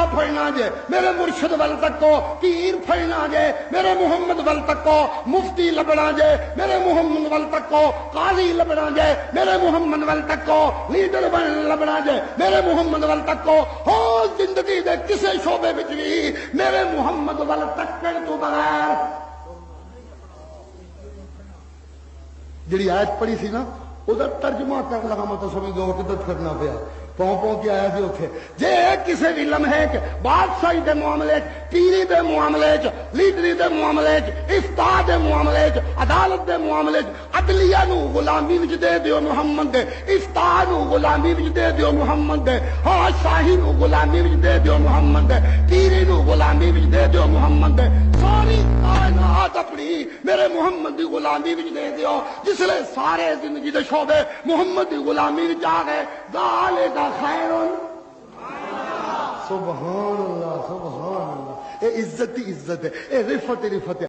خواجہ پھڑنا جے میرے مرشد ول تکو، پیر پھڑنا جے میرے محمد ول تکو، مفتی لبنا جے میرے محمد ول تکو، قاضی لبنا جے میرے محمد ول تکو، لیڈر بن لبنا جے میرے محمد ول تکو، ہو زندگی دے کسے شعبے وچ بھی میرے محمد ول تکن تو بغیر۔ جڑی آیت پڑھی سی نا ادھر ترجمہ کر لگا متصوی دو کدت کرنا پیا، پوں پوں کی آیا سی اتنے جے کسی بھی لمحے کہ بادشاہی دے معاملے پیری دے معاملے لیڈری دے معاملے افتاح دے معاملے عدالت دے معاملے عدلیہ نو غلامی وچ دے دیو محمد دے، افتاح نو غلامی وچ دے دیو محمد دے، ہاں شاہی نو غلامی وچ دے دیو محمد دے، پیری نو غلامی وچ دے دیو محمد دے، ساری کائنات اپنی میرے محمد دی غلامی وچ دے دیو، جس لے سارے زندگی دے شعبے محمد دی غلامی وچ آ گئے، ذالک خیر۔ سبحان اللہ سبحان اللہ، اے عزت ہی عزت ہے، اے رفت رفت ہے۔